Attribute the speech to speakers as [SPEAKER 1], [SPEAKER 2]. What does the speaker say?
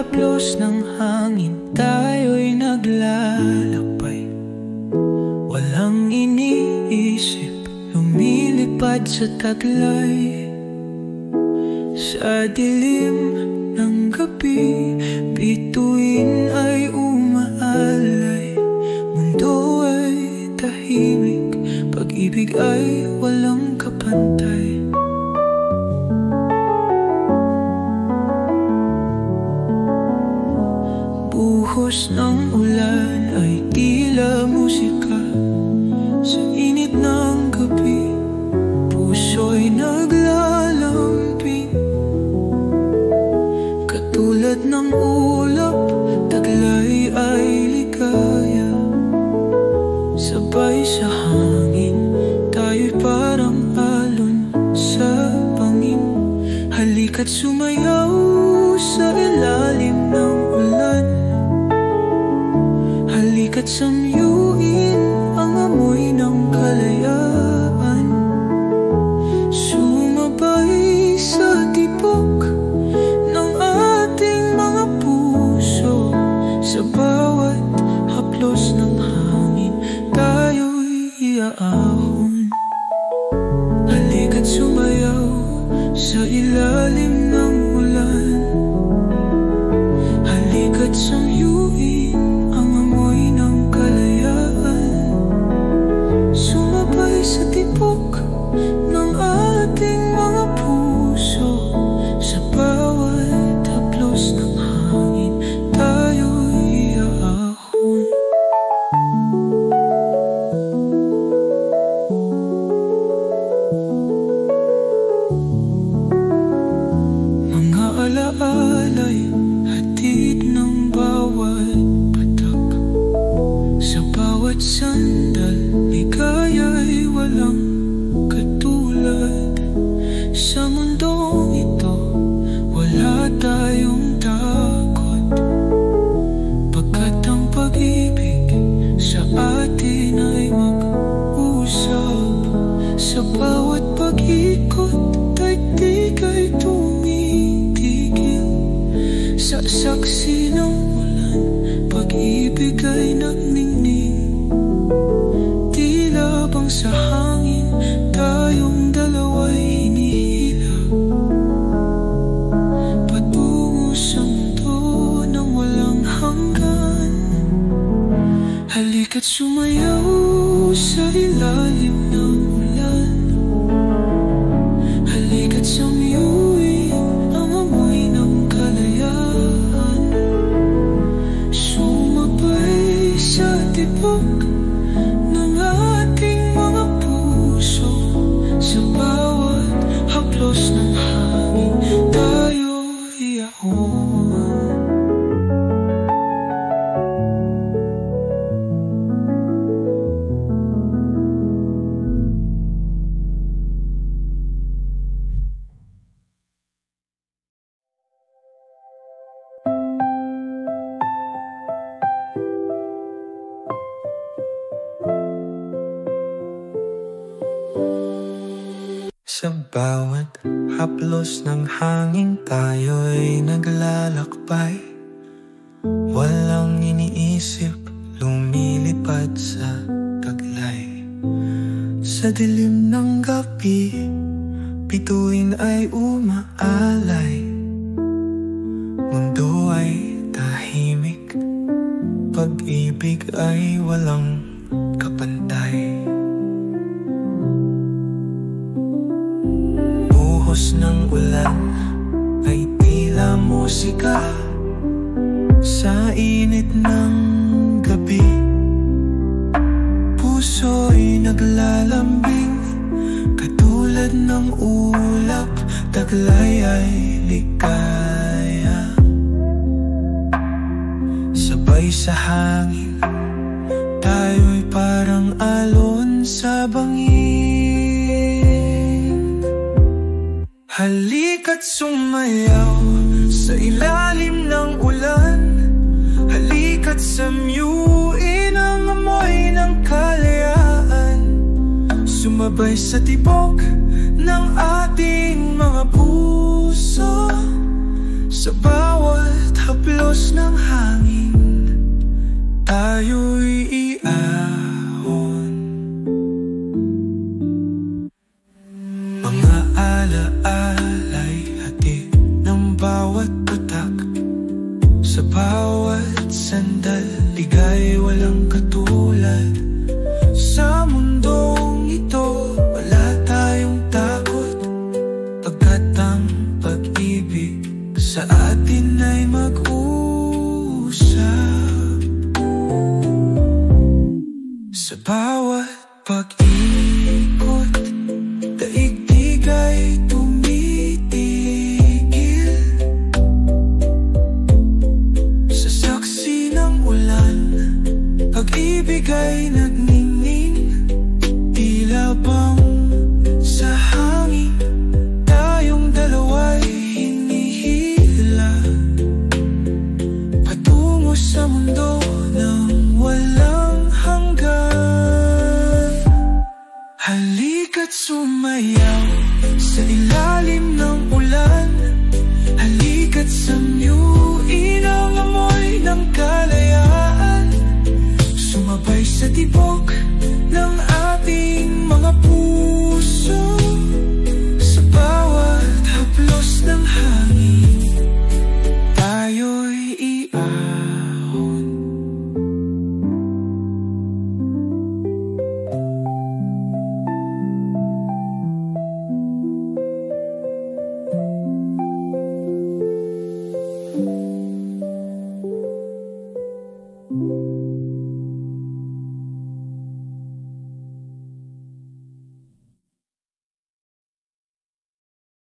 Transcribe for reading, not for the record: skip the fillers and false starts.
[SPEAKER 1] haplos ng hangin, tayo'y naglalakbay. Walang iniisip, lumilipad sa taglay. Sa dilim ng gabi, bituin ay umaalay. Mundo ay tahimik, pag-ibig ay walang kapantay. Buhos ng ulan ay tila musika. Sa init ng gabi, puso'y naglalambing. Katulad ng ulap, taglay ay ligaya. Sabay sa hangin, tayo'y parang alon sa bangin. Halika't sumayaw sa ilalim ng ulan. Halika't samyuin ang amoy ng kalayaan. Sumabay sa tibok ng ating mga puso. Sa bawat haplos ng hangin, tayo'y iaahon. Halika't sumayaw sa ilalim ng ulan. Halika't samyuin ang amoy ng kalayaan. Sumabay sa tibok ng ating mga puso. Sa bawat haplos ng hangin, tayo'y iaahon. Mga alaala'y hatid ng bawat patak. Sa bawat sandal, ligaya'y walang katulad. Sa mundong ito, wala tayong takot, pagkat ang pag-ibig sa atin ay mag-usap. Sa bawat pag-ikot, daigdig ay tumitigil. Sa saksi ng ulan, pag-ibig ay nagningning. Tila bang sa hangin, tayong dalawa'y hinihila. Patungo sa mundo ng walang hanggan. Halika't sumayaw sa ilalim ng ulan. Halika't samyuin ang amoy ng kalayaan. Sumabay sa tibok ng ating mga puso. Sa bawat haplos ng hangin, tayo'y iaahon.
[SPEAKER 2] Sa bawat haplos ng hangin, tayo'y naglalakbay. Walang iniisip, lumilipad sa taglay. Sa dilim ng gabi, bituin ay umaalay. Mundo ay tahimik, pag-ibig ay walang kapantay. Buhos ng ulan ay tila musika. Sa init ng gabi, puso'y naglalambing. Katulad ng ulap, taglay ay ligaya. Sabay sa hangin, tayo'y parang alon sa bangin. Halika't sumayaw sa ilalim ng ulan. Halika't samyuin ang amoy ng kalayaan. Sumabay sa tibok ng ating mga puso. Sa bawat haplos ng hangin, tayo'y iahon. Mga alaala'y hatid ng bawat patak, sa bawat sandal, ligay walang katulad. Sa mundong ito, wala tayong takot, pagkat ang pag-ibig sa atin ay mag-usap. Sa bawat pag-ikot, daigdig ay tumitigil. Sa saksi ng ulan, pag-ibig ay nagniningning. Tila bang sa hangin, tayong dalawa'y hinihila patungo sa mundo ng walang hanggan. Halika't sumayaw sa ilalim